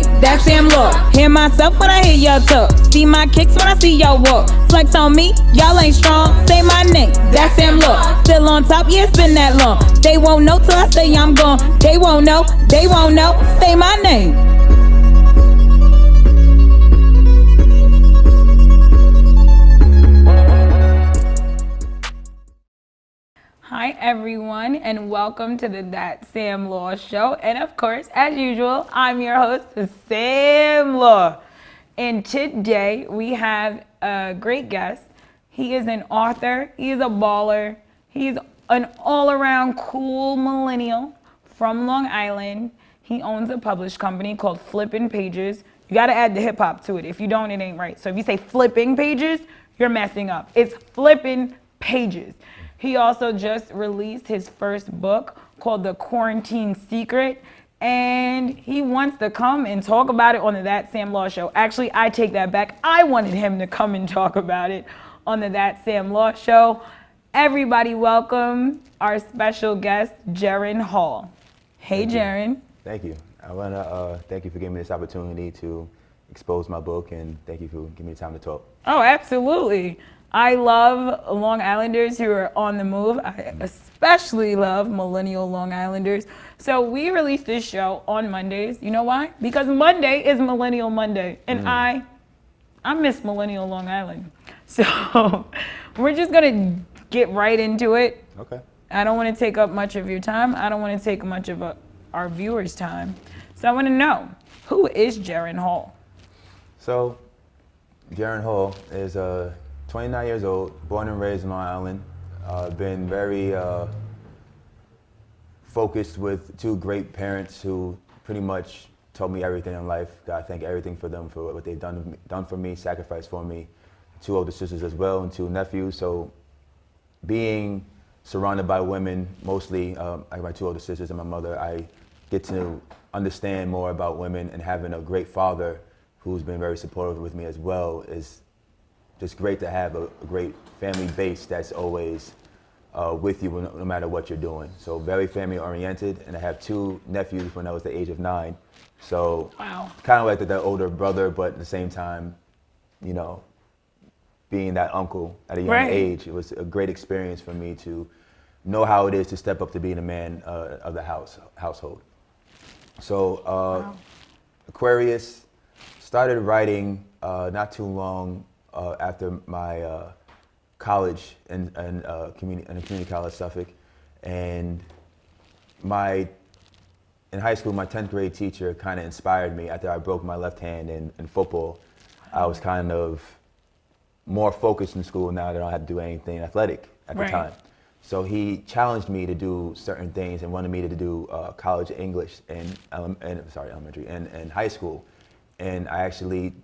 name, that's Sam Law. Hear myself when I hear y'all talk. See my kicks when I see y'all walk. Flex on me, y'all ain't strong. Say my name, that's Sam Law. Still on top, yeah, it's been that long. They won't know till I say I'm gone. They won't know, say my name. Hi everyone, and welcome to the That Sam Law Show. And of course, as usual, I'm your host, Sam Law. And today we have a great guest. He is an author, he is a baller, he's an all-around cool millennial from Long Island. He owns a published company called Flipping Pages. You gotta add the hip hop to it. If you don't, it ain't right. So if you say Flipping Pages, you're messing up. It's Flipping Pages. He also just released his first book called The Quarantine Secret, and he wants to come and talk about it on the That Sam Law Show. Actually, I take that back. I wanted him to come and talk about it on the That Sam Law Show. Everybody welcome our special guest, Jeren Hall. Hey, Jeren. Thank you. I want to thank you for giving me this opportunity to expose my book, and thank you for giving me time to talk. Oh, absolutely. I love Long Islanders who are on the move. I especially love millennial Long Islanders. So we release this show on Mondays. You know why? Because Monday is Millennial Monday, and I miss millennial Long Island. So we're just gonna get right into it. Okay. I don't want to take up much of your time. I don't want to take much of our viewers' time. So I want to know, who is Jeren Hall? So Jeren Hall is 29 years old, born and raised in Long Island. Been very focused with two great parents who pretty much told me everything in life. God, thank everything for them for what they've done for me, sacrificed for me. Two older sisters as well, and two nephews. So being surrounded by women, mostly I have my two older sisters and my mother, I get to understand more about women, and having a great father who's been very supportive with me as well is just great to have a great family base that's always with you no matter what you're doing. So very family oriented, and I have two nephews when I was the age of 9. So wow. Kind of like the older brother, but at the same time, you know, being that uncle at a young age, it was a great experience for me to know how it is to step up to being a man of the household. So wow. Aquarius, started writing not too long after my college in a community college, Suffolk, and in high school, my 10th grade teacher kind of inspired me. After I broke my left hand in football, I was kind of more focused in school now that I don't have to do anything athletic at the time. So he challenged me to do certain things and wanted me to do college English and elementary and high school, and I actually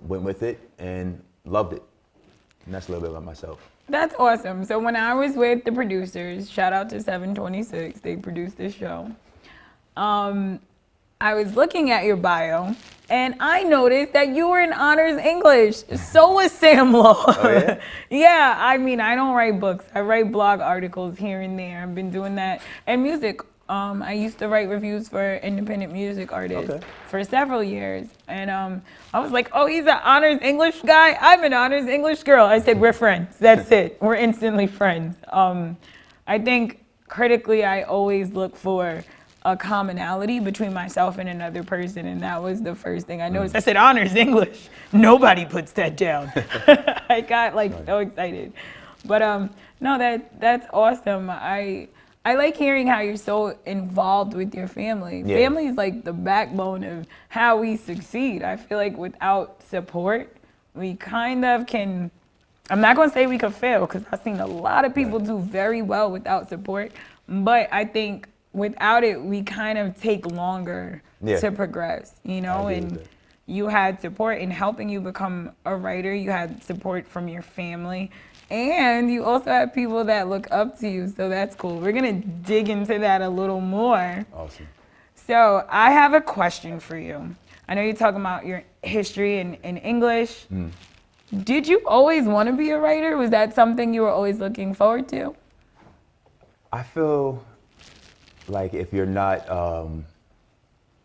went with it and loved it. And that's a little bit about myself. That's awesome. So when I was with the producers, shout out to 726, they produced this show. I was looking at your bio, and I noticed that you were in honors English. So was Sam Law. Oh, yeah? Yeah, I mean, I don't write books. I write blog articles here and there. I've been doing that. And music. I used to write reviews for independent music artists for several years. And I was like, oh, he's an honors English guy? I'm an honors English girl. I said, we're friends. That's it. We're instantly friends. I think critically, I always look for a commonality between myself and another person, and that was the first thing I noticed. I said, honors English. Nobody puts that down. I got so excited. But no, that's awesome. I like hearing how you're so involved with your family. Yeah. Family is like the backbone of how we succeed. I feel like without support, we kind of can, I'm not gonna say we could fail, because I've seen a lot of people do very well without support, but I think without it, we kind of take longer to progress, you know? And you had support in helping you become a writer. You had support from your family. And you also have people that look up to you, so that's cool. We're gonna dig into that a little more. Awesome. So I have a question for you. I know you're talking about your history in English. Did you always want to be a writer? Was that something you were always looking forward to? I feel like if you're not,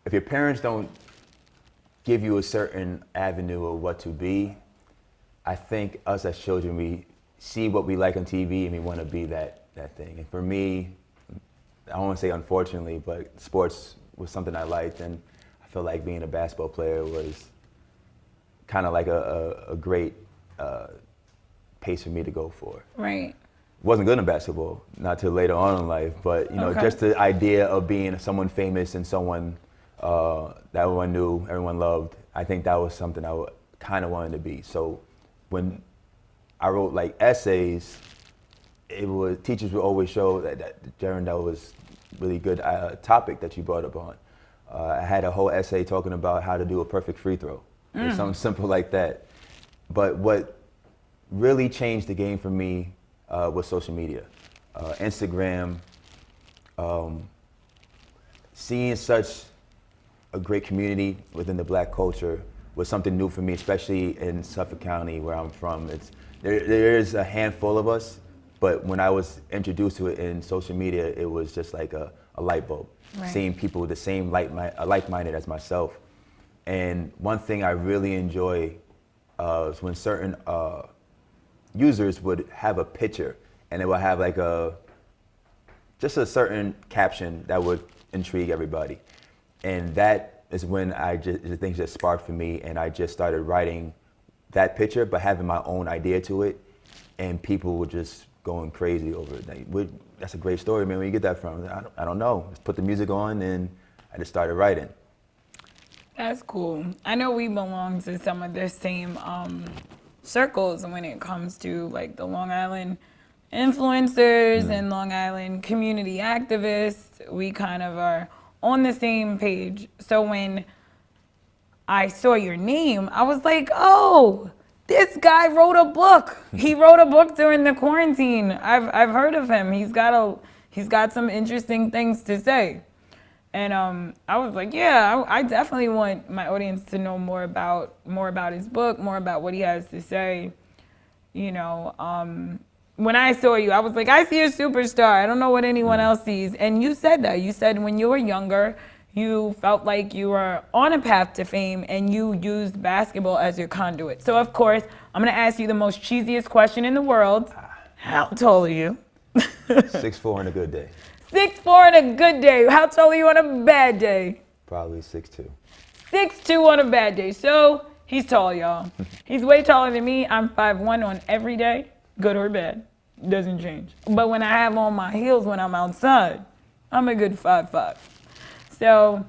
if your parents don't give you a certain avenue of what to be. I think us as children, we see what we like on TV and we want to be that thing. And for me, I don't want to say unfortunately, but sports was something I liked, and I feel like being a basketball player was kind of like a great pace for me to go for. Right. Wasn't good in basketball, not till later on in life, but you know, Okay. just the idea of being someone famous and someone that everyone knew, everyone loved, I think that was something I kind of wanted to be. So when I wrote like essays, it was, teachers would always show that Jeren, that was really good topic that you brought up on. I had a whole essay talking about how to do a perfect free throw, or something simple like that. But what really changed the game for me was social media, Instagram. Seeing such a great community within the Black culture was something new for me, especially in Suffolk County, where I'm from. There is a handful of us, but when I was introduced to it in social media, it was just like a light bulb. Right. Seeing people with the same like-minded as myself. And one thing I really enjoy is when certain users would have a picture and it would have like just a certain caption that would intrigue everybody. And that is when the things just sparked for me, and I just started writing that picture, but having my own idea to it, and people were just going crazy over it. Like, that's a great story, man. Where you get that from? I don't know. Just put the music on, and I just started writing. That's cool. I know we belong to some of the same circles when it comes to like the Long Island influencers and Long Island community activists. We kind of are on the same page. So when I saw your name, I was like, oh, this guy wrote a book. He wrote a book during the quarantine. I've heard of him. He's got some interesting things to say. And I was like, yeah, I definitely want my audience to know more about his book, more about what he has to say. You know, when I saw you, I was like, I see a superstar. I don't know what anyone else sees. And you said that. You said when you were younger, you felt like you were on a path to fame and you used basketball as your conduit. So of course, I'm gonna ask you the most cheesiest question in the world. How tall are you? 6'4" on a good day. 6'4" on a good day. How tall are you on a bad day? Probably 6'2". 6'2" on a bad day. So he's tall, y'all. He's way taller than me. I'm 5'1" on every day, good or bad. Doesn't change. But when I have on my heels when I'm outside, I'm a good 5'5". So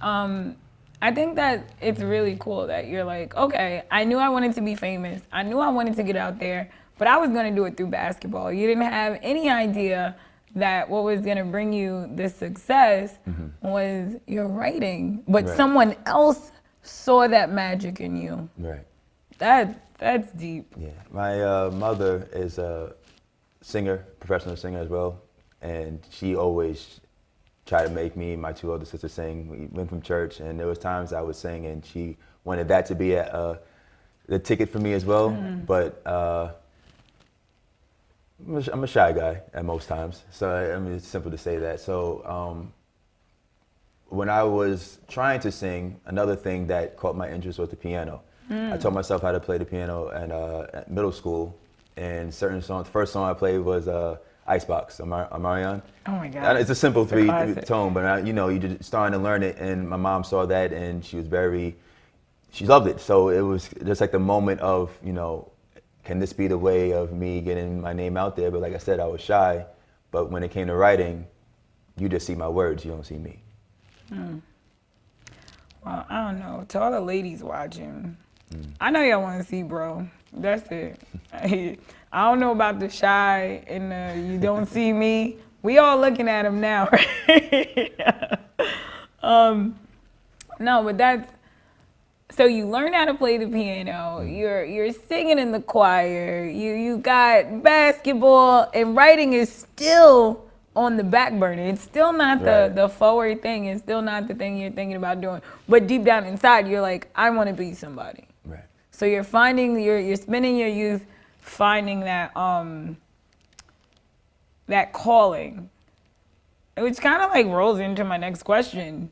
I think that it's really cool that you're like, okay, I knew I wanted to be famous. I knew I wanted to get out there, but I was going to do it through basketball. You didn't have any idea that what was going to bring you the success was your writing, but Right. someone else saw that magic in you. Right. That's deep. Yeah. My mother is a singer, professional singer as well, and she always tried to make me and my two older sisters sing. We went from church, and there was times I would sing, and she wanted that to be the ticket for me as well. But I'm a shy guy at most times, so I mean, it's simple to say that. So when I was trying to sing, another thing that caught my interest was the piano. I taught myself how to play the piano at middle school, and certain songs. The first song I played was Icebox, Amarion. Oh my God. It's a simple It's a classic. tone, but you just starting to learn it, and my mom saw that, and she loved it. So it was just like the moment of, can this be the way of me getting my name out there? But like I said, I was shy, but when it came to writing, you just see my words, you don't see me. Well, I don't know. To all the ladies watching, I know y'all want to see bro. That's it. I don't know about the shy and the you don't see me. We all looking at him now, right? No, but that's, so you learn how to play the piano. You're singing in the choir. You got basketball, and writing is still on the back burner. It's still not the forward thing. It's still not the thing you're thinking about doing. But deep down inside, you're like, I want to be somebody. Right. So you're spending your youth finding that that calling, which kind of like rolls into my next question.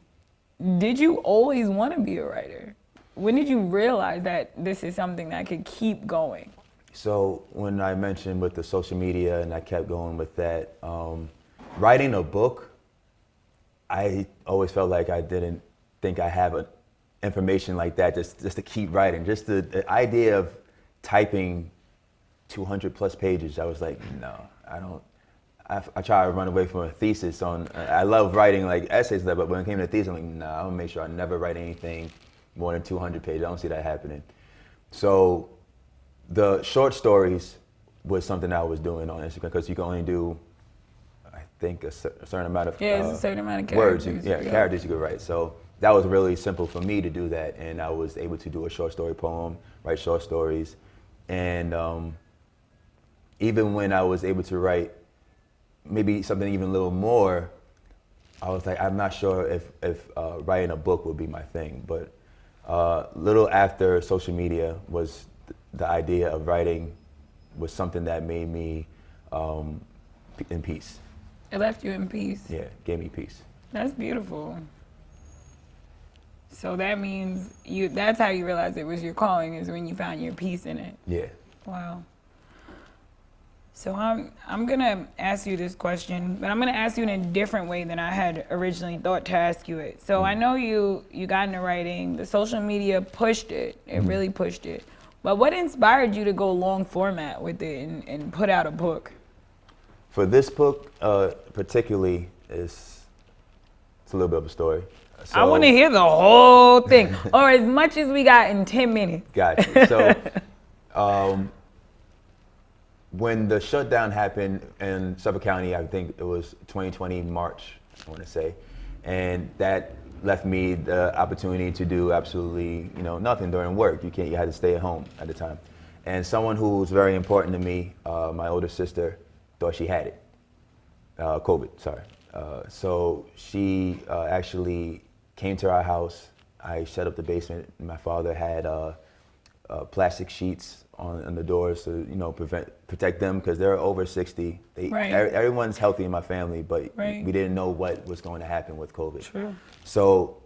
did you always want to be a writer? When did you realize that this is something that could keep going? So when I mentioned with the social media and I kept going with that, writing a book, I always felt like I didn't think I have information like that just to keep writing. Just the idea of typing 200 plus pages, I was like, no, I don't. I try to run away from a thesis on, I love writing like essays, but when it came to a thesis, I'm like, nah, I'm gonna make sure I never write anything more than 200 pages. I don't see that happening. So the short stories was something I was doing on Instagram because you can only do, I think, a certain amount of it's a certain amount of words. characters. Characters you could write. So that was really simple for me to do that, and I was able to do a short story poem, write short stories, and even when I was able to write maybe something even a little more, I was like, I'm not sure if writing a book would be my thing. But little after social media was the idea of writing was something that made me in peace. It left you in peace. Yeah, gave me peace. That's beautiful. So that means that's how you realized it was your calling, is when you found your peace in it. Yeah. Wow. So I'm gonna ask you this question, but I'm gonna ask you in a different way than I had originally thought to ask you it. So I know you got into writing. The social media pushed it. It really pushed it. But what inspired you to go long format with it and put out a book? For this book, particularly, it's a little bit of a story. So, I want to hear the whole thing, or as much as we got in 10 minutes. Gotcha. So, when the shutdown happened in Suffolk County, I think it was 2020 March, I want to say, and that left me the opportunity to do absolutely, nothing during work. You had to stay at home at the time. And someone who was very important to me, my older sister, thought she had it, COVID, sorry. So she actually came to our house. I shut up the basement. My father had plastic sheets on the doors to protect them because they're over 60. Everyone's healthy in my family, but we didn't know what was going to happen with COVID. True. So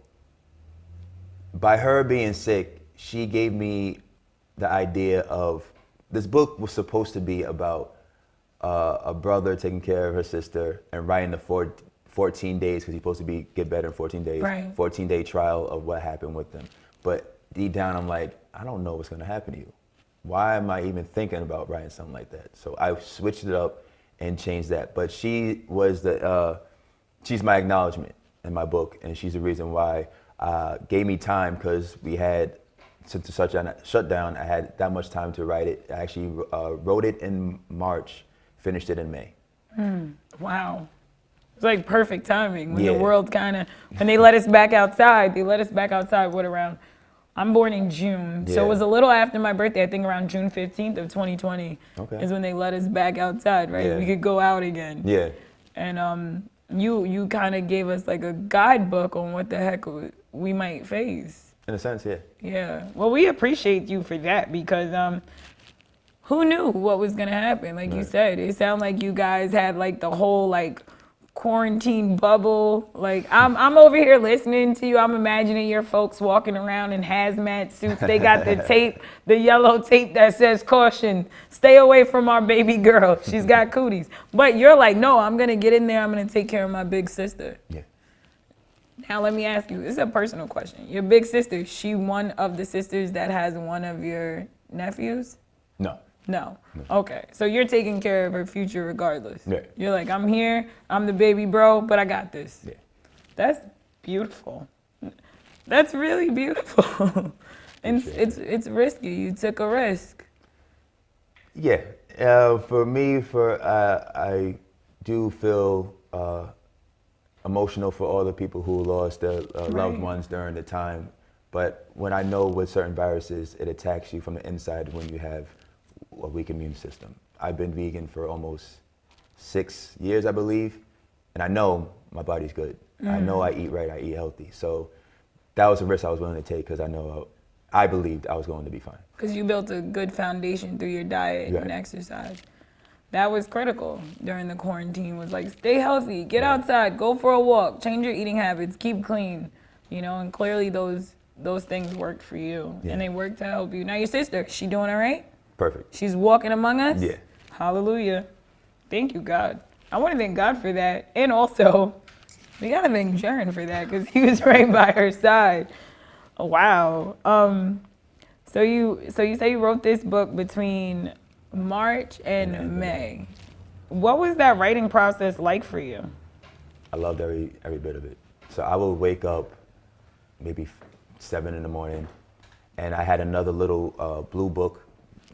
by her being sick, she gave me the idea of, this book was supposed to be about a brother taking care of her sister and writing the 14 days, because he's supposed to get better in 14 days, 14-day trial of what happened with them. But deep down, I'm like, I don't know what's going to happen to you. Why am I even thinking about writing something like that? So I switched it up and changed that. But she was she's my acknowledgement in my book, and she's the reason why gave me time, because we had, since the shutdown, I had that much time to write it. I actually wrote it in March, finished it in May. Wow. It's like perfect timing when the world when they let us back outside. What, around, I'm born in June, so it was a little after my birthday. I think around June 15th of 2020 is when they let us back outside, right? We could go out again. Yeah. And you kind of gave us like a guidebook on what the heck we might face. In a sense, yeah. Yeah. Well, we appreciate you for that, because who knew what was gonna happen? Like you said, it sounded like you guys had like the whole quarantine bubble. Like I'm over here listening to you. I'm imagining your folks walking around in hazmat suits. They got the tape, the yellow tape that says caution, stay away from our baby girl. She's got cooties. But you're like, no, I'm gonna get in there. I'm gonna take care of my big sister. Yeah. Now let me ask you, this is a personal question. Your big sister, she one of the sisters that has one of your nephews? No. Okay. So you're taking care of her future regardless. Yeah. You're like, I'm here, I'm the baby bro, but I got this. Yeah. That's beautiful. That's really beautiful. And it's risky. You took a risk. Yeah. For me, I do feel emotional for all the people who lost their loved ones during the time. But when I know with certain viruses, it attacks you from the inside when you have a weak immune system. I've been vegan for almost 6 years, I believe, and I know my body's good. I know I eat right, I eat healthy. So that was a risk I was willing to take, because I believed I was going to be fine. Because you built a good foundation through your diet and exercise. That was critical during the quarantine, was like, stay healthy, get outside, go for a walk, change your eating habits, keep clean. you know, and clearly those things worked for you, Yeah. and they worked to help you. Now your sister, she doing all right? Perfect. She's walking among us? Yeah. Hallelujah. Thank you, God. I want to thank God for that. And also, we got to thank Jeren for that because he was right by her side. Wow. So you say you wrote this book between March and May. What was that writing process like for you? I loved every bit of it. So I would wake up maybe 7 in the morning, and I had another little blue book,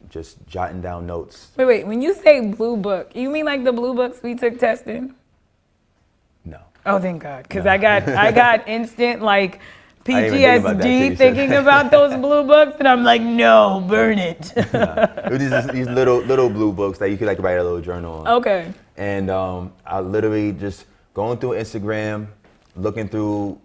just jotting down notes. Wait. When you say blue book, you mean like the blue books we took testing? No. Oh, thank God, because No. I got instant like I didn't even think about that till you PTSD said thinking that. about those blue books, and I'm like, no, burn it. Nah. It was just these little blue books that you could like write a little journal on. Okay. And I literally just going through Instagram, looking through,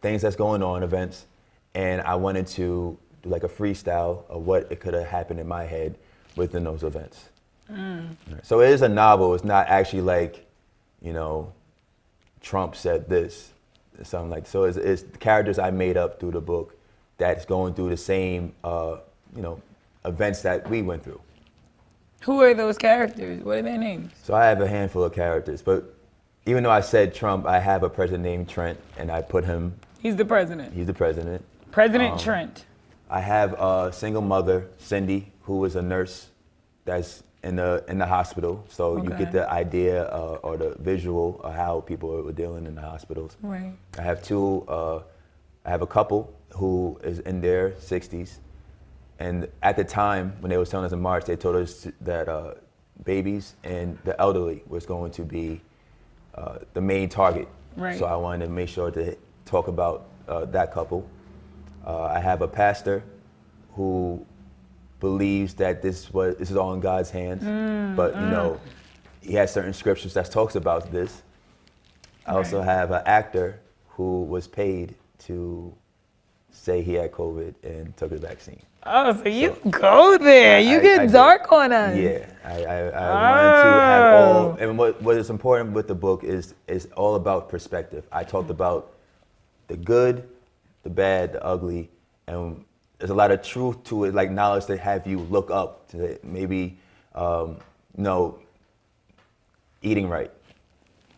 things that's going on, events, and I wanted to do like a freestyle of what it could have happened in my head within those events. So it is a novel. It's not actually like, Trump said this, something like. So it's the characters I made up through the book that's going through the same, events that we went through. Who are those characters? What are their names? So I have a handful of characters, but even though I said Trump, I have a president named Trent, and I put him. He's the president. He's the president. President Trent. I have a single mother, Cindy, who is a nurse that's in the hospital. So you get the idea or the visual of how people were dealing in the hospitals. Right. I have a couple who is in their 60s. And at the time, when they were telling us in March, they told us that babies and the elderly was going to be the main target. Right. So I wanted to make sure to talk about that couple. I have a pastor who believes that this is all in God's hands, but he has certain scriptures that talks about this. I also have an actor who was paid to say he had COVID and took the vaccine. Oh, so you go there. You get dark on us. Yeah, I wanted to have all, and what is important with the book is all about perspective. I talked about the good, the bad, the ugly, and there's a lot of truth to it, like knowledge that have you look up to it. Maybe, eating right.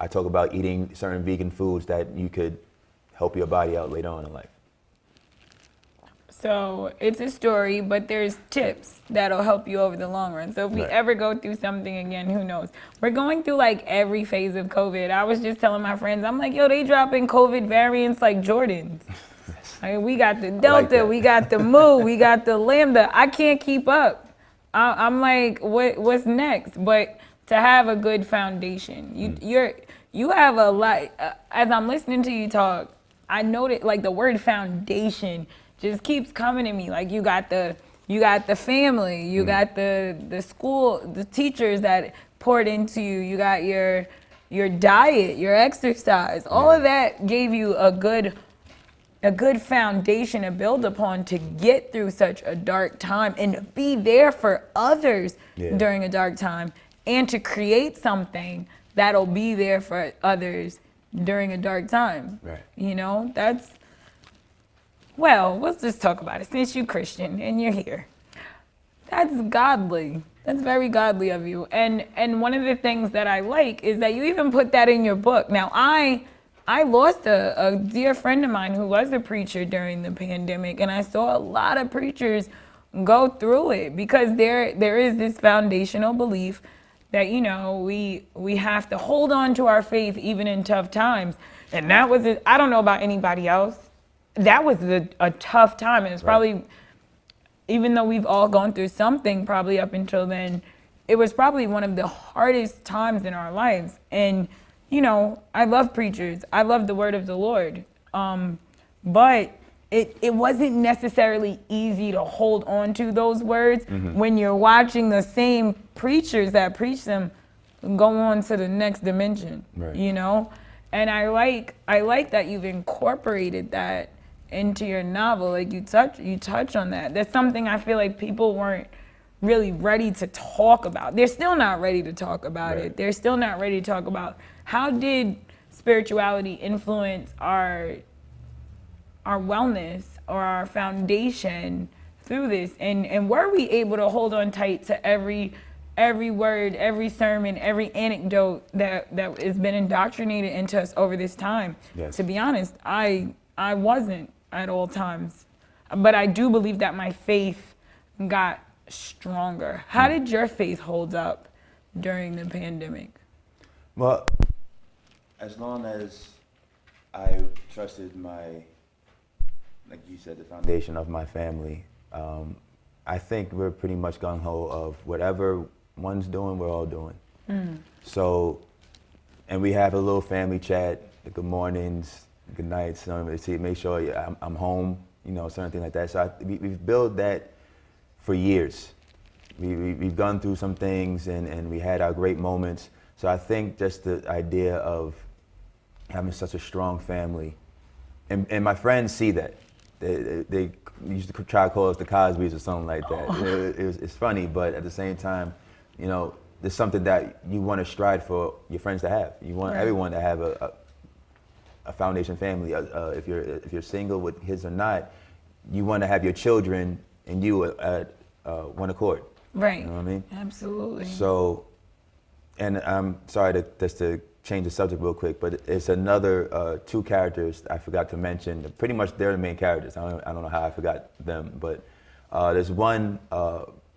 I talk about eating certain vegan foods that you could help your body out later on in life. So it's a story, but there's tips that'll help you over the long run. So if we ever go through something again, who knows? We're going through like every phase of COVID. I was just telling my friends, I'm like, yo, they dropping COVID variants like Jordans. We got the Delta, we got the Mu, we got the Lambda. I can't keep up. I'm like, what's next? But to have a good foundation, you have a lot. As I'm listening to you talk, I noted like the word foundation just keeps coming to me. Like you got the family, you got the school, the teachers that poured into you. You got your diet, your exercise. All of that gave you a good foundation to build upon to get through such a dark time and to be there for others during a dark time and to create something that'll be there for others during a dark time. Right. That's, well, let's just talk about it. Since you're Christian and you're here, that's godly. That's very godly of you. And one of the things that I like is that you even put that in your book. Now, I lost a dear friend of mine who was a preacher during the pandemic, and I saw a lot of preachers go through it because there is this foundational belief that, we have to hold on to our faith even in tough times. And that was I don't know about anybody else. That was a tough time. And it's probably, even though we've all gone through something probably up until then, it was probably one of the hardest times in our lives. And, I love preachers. I love the word of the Lord. But it wasn't necessarily easy to hold on to those words when you're watching the same preachers that preach them go on to the next dimension, And I like that you've incorporated that into your novel. Like you touch on that. That's something I feel like people weren't really ready to talk about. They're still not ready to talk about it. They're still not ready to talk about how did spirituality influence our wellness or our foundation through this? And were we able to hold on tight to every word, every sermon, every anecdote that has been indoctrinated into us over this time? Yes. To be honest, I wasn't at all times. But I do believe that my faith got stronger. How did your faith hold up during the pandemic? Well, as long as I trusted like you said, the foundation of my family, I think we're pretty much gung-ho of whatever one's doing, we're all doing. So, and we have a little family chat, the good mornings, good nights, make sure I'm home, certain things like that. So we've built that for years. We've gone through some things and we had our great moments. So I think just the idea of having such a strong family, and my friends see that. They used to try to call us the Cosbys or something like that. It's funny, but at the same time, there's something that you want to strive for your friends to have. You want everyone to have a foundation family. If you're single with kids or not, you want to have your children and you at one accord. Right. You know what I mean? Absolutely. So, and I'm sorry to change the subject real quick, but it's another two characters I forgot to mention. Pretty much they're the main characters. I don't know how I forgot them, but there's one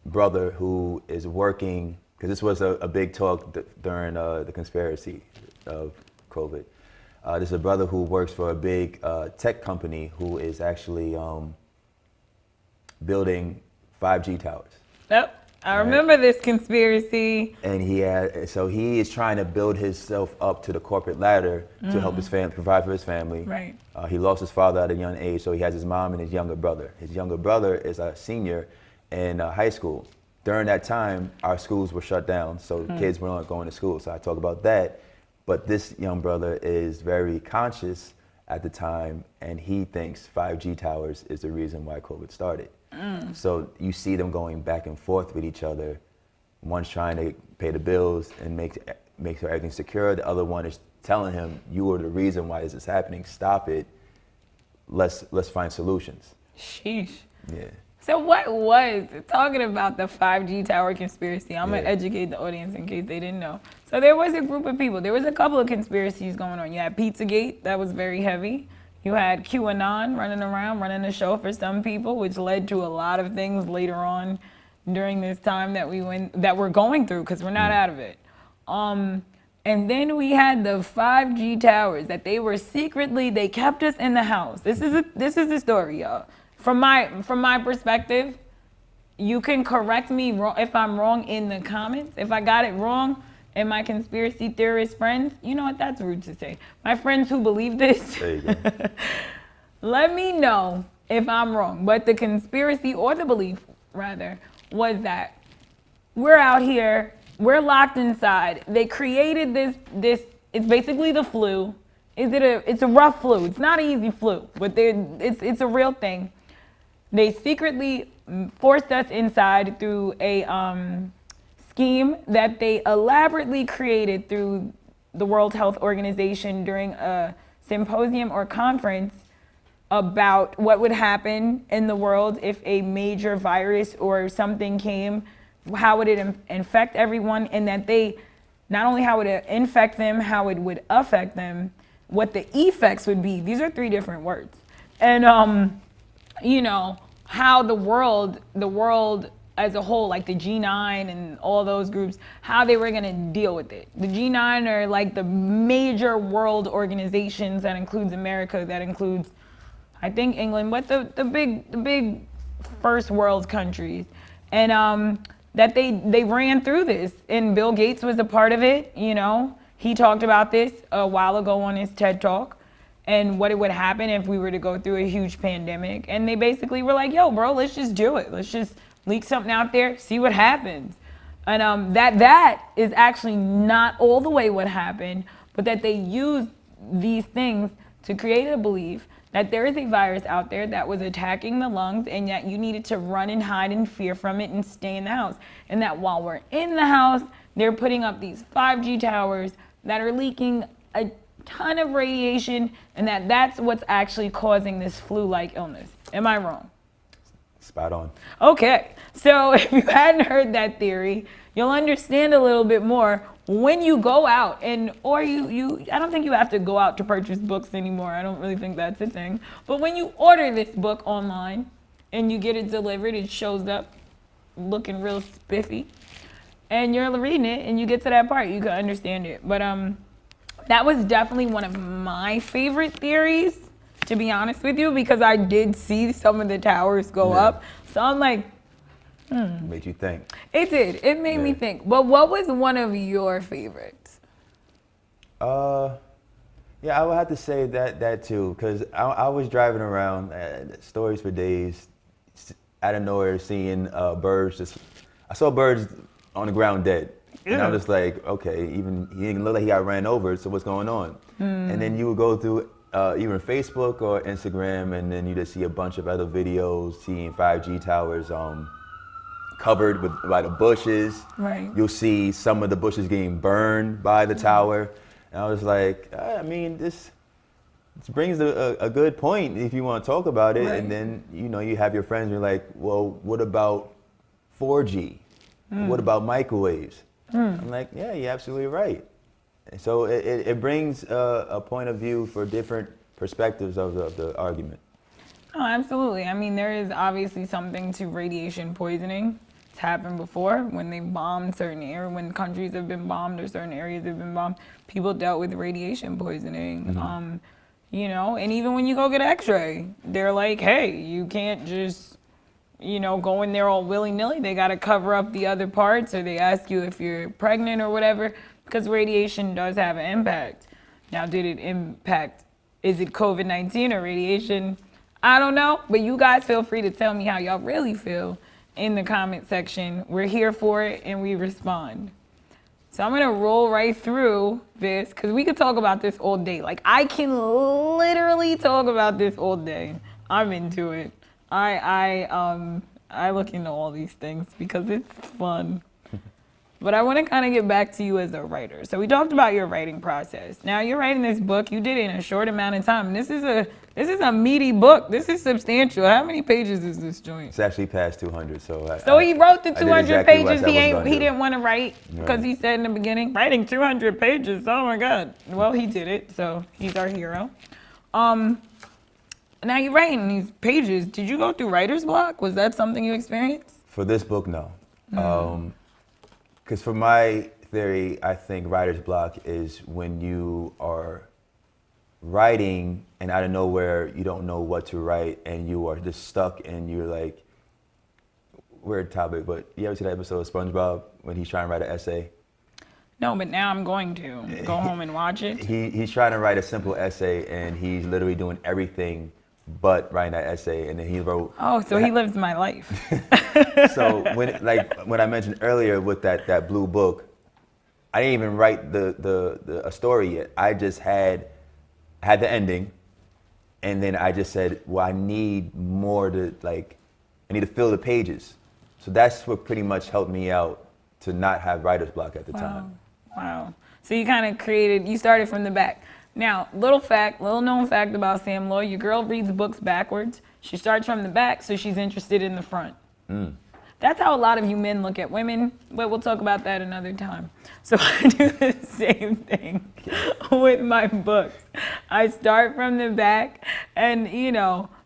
brother who is working, because this was a big talk during the conspiracy of COVID. There's a brother who works for a big tech company who is actually building 5G towers. Yep. I remember this conspiracy. And he is trying to build himself up to the corporate ladder to help his family, provide for his family. Right. He lost his father at a young age, so he has his mom and his younger brother. His younger brother is a senior in high school. During that time, our schools were shut down, so kids were not going to school. So I talk about that. But this young brother is very conscious at the time, and he thinks 5G towers is the reason why COVID started. So you see them going back and forth with each other. One's trying to pay the bills and make sure everything's secure. The other one is telling him, "You are the reason why this is happening. Stop it. Let's find solutions." Sheesh. Yeah. So what was, talking about the 5G tower conspiracy, I'm going to educate the audience in case they didn't know. So there was a group of people, there was a couple of conspiracies going on. You had Pizzagate, that was very heavy. You had QAnon running around, running the show for some people, which led to a lot of things later on during this time that we're going through, because we're not out of it. And then we had the 5G towers that they kept us in the house. This is the story, y'all. From my perspective, you can correct me if I'm wrong in the comments. If I got it wrong, and my conspiracy theorist friends, you know what, that's rude to say. My friends who believe this, There you go. let me know if I'm wrong. But the conspiracy, or the belief rather, was that we're out here, we're locked inside. They created this, it's basically the flu. It's a rough flu. It's not an easy flu, but it's a real thing. They secretly forced us inside through a scheme that they elaborately created through the World Health Organization during a symposium or conference about what would happen in the world if a major virus or something came, how would it infect everyone, and that they, not only how would it infect them, how it would affect them, what the effects would be. These are 3 different words. And, how the world as a whole, like the G9 and all those groups, how they were going to deal with it. The G9 are like the major world organizations that includes America, that includes, I think, England, but the big first world countries. And that they ran through this. And Bill Gates was a part of it, He talked about this a while ago on his TED Talk, and what it would happen if we were to go through a huge pandemic. And they basically were like, yo, bro, let's just do it. Let's just leak something out there, see what happens. And that is actually not all the way what happened, but that they used these things to create a belief that there is a virus out there that was attacking the lungs, and that you needed to run and hide and fear from it and stay in the house. And that while we're in the house, they're putting up these 5G towers that are leaking ton of radiation and that's what's actually causing this flu-like illness. Am I wrong? Spot on. Okay, so if you hadn't heard that theory, you'll understand a little bit more when you go out or you I don't think you have to go out to purchase books anymore. I don't really think that's a thing. But when you order this book online and you get it delivered, it shows up looking real spiffy and you're reading it and you get to that part, you can understand it. But that was definitely one of my favorite theories, to be honest with you, because I did see some of the towers go up. So I'm like, Made you think. It did. It made me think. But what was one of your favorites? Yeah, I would have to say that too, because I was driving around, stories for days, out of nowhere seeing birds. I saw birds on the ground dead. Yeah. And I was just like, okay, even he didn't look like he got ran over, so what's going on? And then you would go through either Facebook or Instagram, and then you just see a bunch of other videos, seeing 5G towers covered by the bushes. Right. You'll see some of the bushes getting burned by the tower. And I was like, I mean, this brings a good point if you want to talk about it. Right. And then, you have your friends, you're like, well, what about 4G? What about microwaves? I'm like, yeah, you're absolutely right. And so it brings a point of view for different perspectives of the argument. Oh, absolutely. I mean, there is obviously something to radiation poisoning. It's happened before when they bombed certain areas, when countries have been bombed or certain areas have been bombed, people dealt with radiation poisoning. And even when you go get an x-ray, they're like, hey, you can't just, go in there all willy-nilly. They got to cover up the other parts, or they ask you if you're pregnant or whatever, because radiation does have an impact. Now, did it impact, is it COVID-19 or radiation? I don't know, but you guys feel free to tell me how y'all really feel in the comment section. We're here for it and we respond. So I'm gonna roll right through this because we could talk about this all day. Like, I can literally talk about this all day. I'm into it. I look into all these things because it's fun. But I want to kind of get back to you as a writer. So we talked about your writing process. Now you're writing this book. You did it in a short amount of time. This is a meaty book. This is substantial. How many pages is this joint? It's actually past 200. So he wrote the 200 exactly pages he didn't want to write because he said in the beginning, writing 200 pages. Oh my God. Well, he did it. So he's our hero. Now you're writing these pages. Did you go through writer's block? Was that something you experienced? For this book, no. Because for my theory, I think writer's block is when you are writing and out of nowhere you don't know what to write and you are just stuck and you're like, weird topic, but you ever see that episode of SpongeBob when he's trying to write an essay? No, but now I'm going to go home and watch it. He's trying to write a simple essay and he's literally doing everything but writing that essay, and then he wrote. Oh, so he lives my life. So when I mentioned earlier with that blue book, I didn't even write a story yet. I just had the ending, and then I just said, well, I need more I need to fill the pages. So that's what pretty much helped me out to not have writer's block at the time. Wow. So you started from the back. Now, little known fact about Sam Loy, your girl reads books backwards. She starts from the back, so she's interested in the front. That's how a lot of you men look at women, but we'll talk about that another time. So I do the same thing with my books. I start from the back, and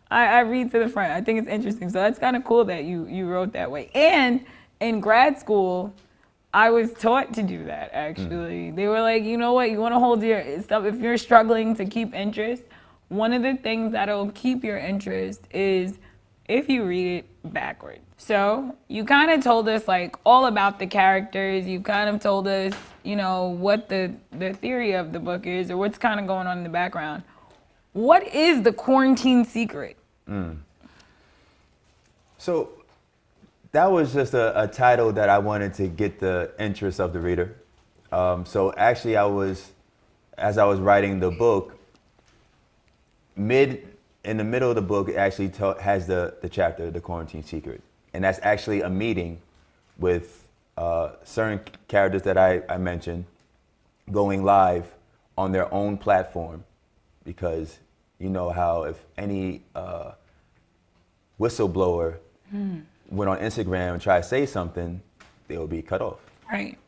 I read to the front. I think it's interesting. So that's kind of cool that you wrote that way. And in grad school, I was taught to do that, actually. They were like, you know what, you want to hold your stuff. If you're struggling to keep interest, one of the things that'll keep your interest is if you read it backwards. So you kind of told us all about the characters. You kind of told us, what the theory of the book is or what's kind of going on in the background. What is the quarantine secret? So that was just a title that I wanted to get the interest of the reader. So actually as I was writing the book, in the middle of the book, it actually has the chapter, The Quarantine Secret. And that's actually a meeting with certain characters that I mentioned going live on their own platform, because you know how if any whistleblower went on Instagram and tried to say something, they will be cut off. Right.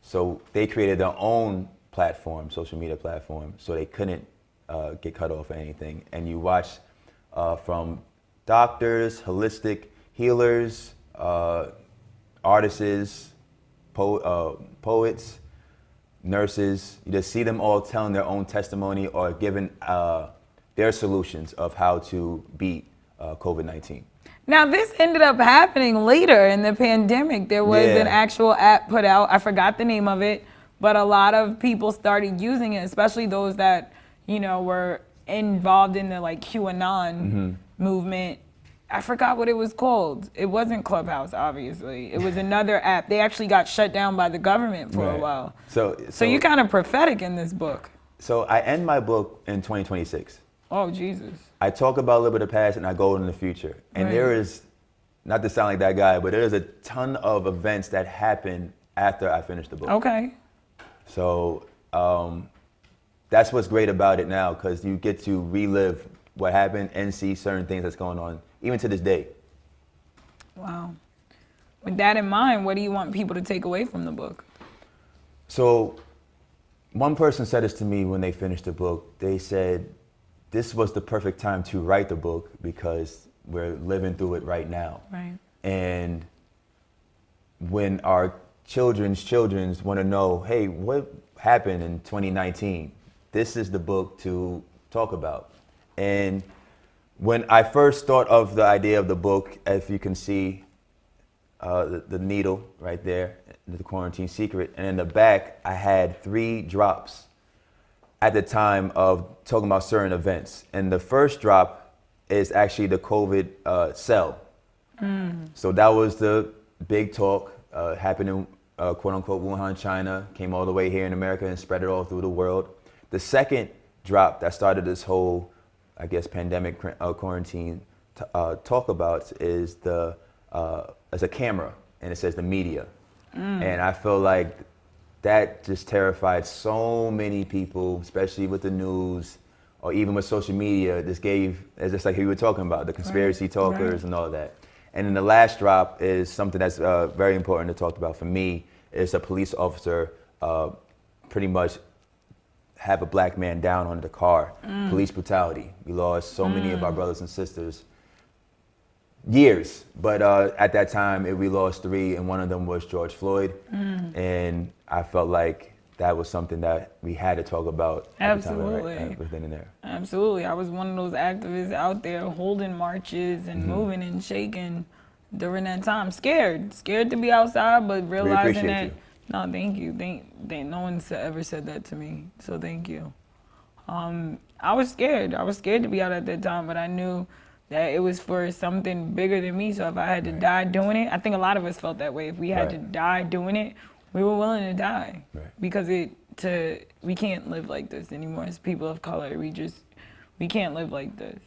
So they created their own platform, social media platform, so they couldn't get cut off or anything. And you watch from doctors, holistic healers, artists, poets, nurses. You just see them all telling their own testimony or giving their solutions of how to beat COVID-19. Now, this ended up happening later in the pandemic. There was an actual app put out. I forgot the name of it, but a lot of people started using it, especially those that, you know, were involved in the like QAnon movement. I forgot what it was called. It wasn't Clubhouse, obviously. It was another app. They actually got shut down by the government for a while. So you're kind of prophetic in this book. So I end my book in 2026. Oh, Jesus. I talk about a little bit of the past and I go in the future. And there is, not to sound like that guy, but there is a ton of events that happen after I finish the book. Okay. So that's what's great about it now, because you get to relive what happened and see certain things that's going on, even to this day. Wow. With that in mind, what do you want people to take away from the book? So one person said this to me when they finished the book. They said, this was the perfect time to write the book because we're living through it right now. Right. And when our children's want to know, hey, what happened in 2019? This is the book to talk about. And when I first thought of the idea of the book, as you can see, the needle right there, the quarantine secret, and in the back, I had 3 drops at the time of talking about certain events. And the first drop is actually the COVID cell. So that was the big talk happening, quote unquote, Wuhan, China, came all the way here in America and spread it all through the world. The second drop that started this whole, I guess, pandemic quarantine talk about is as a camera, and it says the media. And I feel like that just terrified so many people, especially with the news or even with social media. This gave, it's just like you were talking about, the conspiracy talkers and all that. And then the last drop is something that's very important to talk about for me. Is a police officer pretty much have a black man down on the car. Police brutality. We lost so many of our brothers and sisters. Years, but at that time we lost 3, and one of them was George Floyd. And I felt like that was something that we had to talk about. Absolutely. Within and there. Absolutely. I was one of those activists out there holding marches and moving and shaking during that time. Scared to be outside, but realizing that. You. No, thank you. No one ever said that to me, so thank you. I was scared. I was scared to be out at that time, but I knew that it was for something bigger than me. So if I had to die doing it, I think a lot of us felt that way. If we had to die doing it, we were willing to die because we can't live like this anymore as people of color. We can't live like this.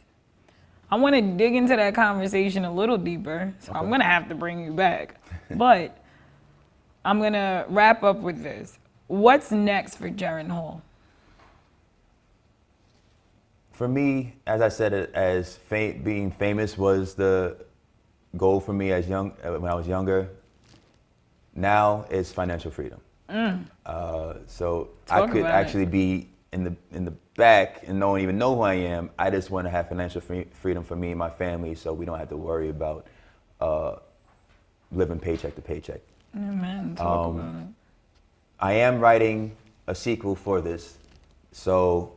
I want to dig into that conversation a little deeper, so I'm gonna have to bring you back. But I'm gonna wrap up with this. What's next for Jeren Hall? For me, as I said, being famous was the goal for me when I was younger. Now it's financial freedom. So I could actually be in the back and no one even know who I am. I just want to have financial freedom for me and my family, so we don't have to worry about living paycheck to paycheck. Amen. Talk about it. I am writing a sequel for this, so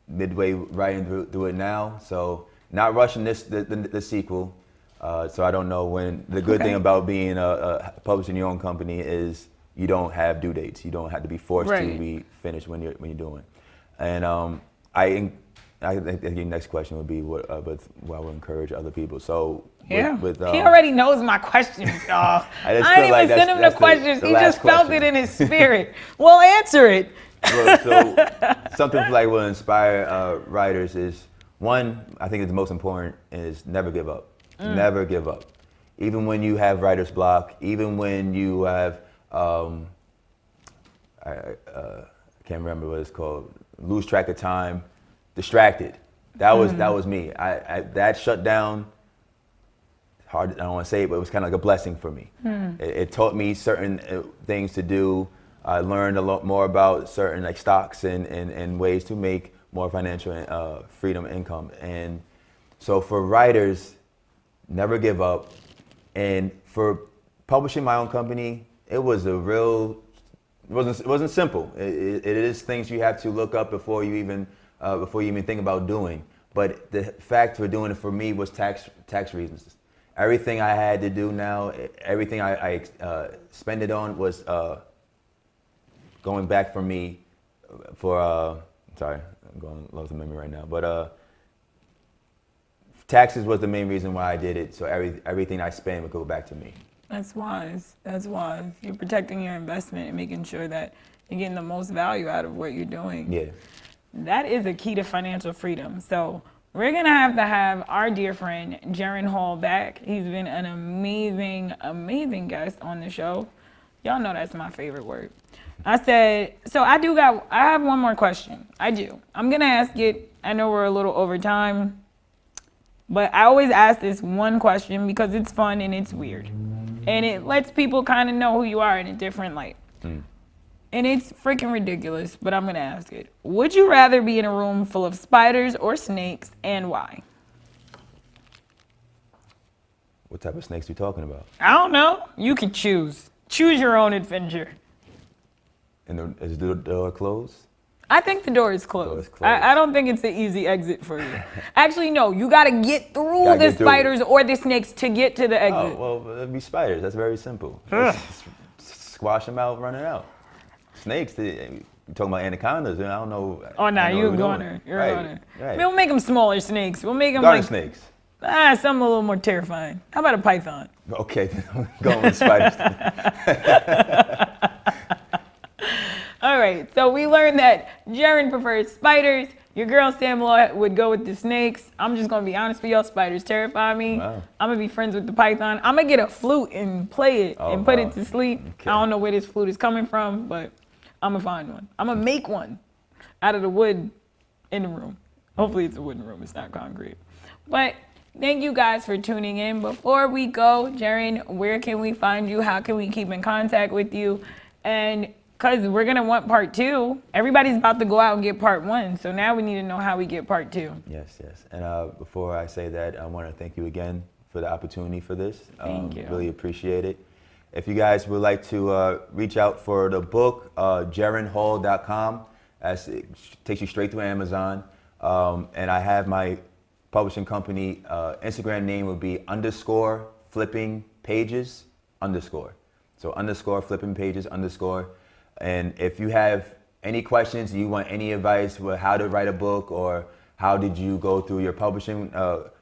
midway writing through it now. So not rushing the sequel. So I don't know when. The good thing about being publishing your own company is you don't have due dates. You don't have to be forced to be finished when you're doing. And I think the next question would be what I would encourage other people. So he already knows my questions, y'all. I didn't even send him the questions. He just felt it in his spirit. Well, answer it. So something like will inspire writers is, one, I think it's the most important, is never give up. Never give up. Even when you have writer's block, even when you have, I can't remember what it's called, lose track of time, distracted. That was me. That shut down, hard, I don't want to say it, but it was kind of like a blessing for me. It taught me certain things to do. I learned a lot more about certain like stocks and ways to make more financial freedom income. And so for writers, never give up. And for publishing my own company, it wasn't simple. It is things you have to look up before you even think about doing. But the fact for doing it for me was tax reasons. Everything I had to do now, everything I spend it on was going back for me for, sorry, I'm going lost in memory right now, but taxes was the main reason why I did it, so everything I spend would go back to me. That's wise. That's wise. You're protecting your investment and making sure that you're getting the most value out of what you're doing. Yeah. That is a key to financial freedom. So we're going to have our dear friend Jeren Hall back. He's been an amazing, amazing guest on the show. Y'all know that's my favorite word. I said, so I have one more question. I do. I'm going to ask it. I know we're a little over time, but I always ask this one question because it's fun and it's weird. And it lets people kind of know who you are in a different light. And it's freaking ridiculous, but I'm going to ask it. Would you rather be in a room full of spiders or snakes, and why? What type of snakes are you talking about? I don't know. You can choose. Choose your own adventure. And is the door closed? I think the door is closed. I don't think it's an easy exit for you. Actually, no. You got to get through the spiders or the snakes to get to the exit. Oh, well, it'd be spiders. That's very simple. Just squash them out, run it out. Snakes, you're talking about anacondas, I don't know. Oh, no, you're a goner. You're a goner. Right. We'll make them smaller snakes. We'll make them garden snakes. Something a little more terrifying. How about a python? Okay, going with spiders. All right, so we learned that Jeren prefers spiders. Your girl Samla would go with the snakes. I'm just gonna be honest with y'all, spiders terrify me. Wow. I'm gonna be friends with the python. I'm gonna get a flute and play it and put it to sleep. Okay. I don't know where this flute is coming from, but I'm gonna find one. I'm gonna make one out of the wood in the room. Hopefully it's a wooden room, it's not concrete. But thank you guys for tuning in. Before we go, Jeren, where can we find you? How can we keep in contact with you? And because we're going to want part 2. Everybody's about to go out and get part 1. So now we need to know how we get part 2. Yes. And before I say that, I want to thank you again for the opportunity for this. Thank you. Really appreciate it. If you guys would like to reach out for the book, jerenhall.com. It takes you straight to Amazon. And I have my publishing company, Instagram name would be _flipping_pages_. So _flipping_pages_. And if you have any questions, you want any advice with how to write a book or how did you go through your publishing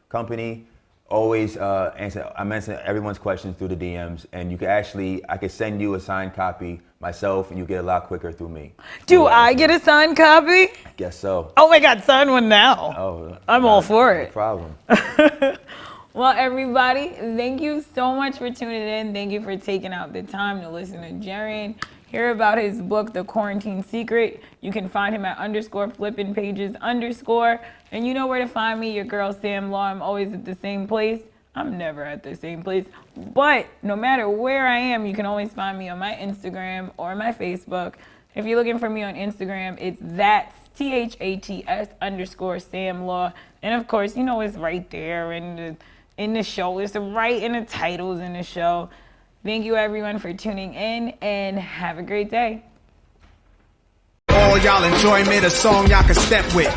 company, always I'm answering everyone's questions through the DMs. And you can I could send you a signed copy myself and you get a lot quicker through me. Do I get a signed copy? Guess so. Oh my God, sign one now. Oh, I'm all for it. No problem. Well, everybody, thank you so much for tuning in. Thank you for taking out the time to listen to Jeren. Hear about his book, The Quarantine Secret. You can find him at _flippingpages_. And you know where to find me, your girl Sam Law. I'm always at the same place. I'm never at the same place. But no matter where I am, you can always find me on my Instagram or my Facebook. If you're looking for me on Instagram, it's THATS_Sam Law. And of course, you know it's right there in the show. It's right in the titles in the show. Thank you everyone for tuning in and have a great day. All y'all enjoy me, the song y'all can step with.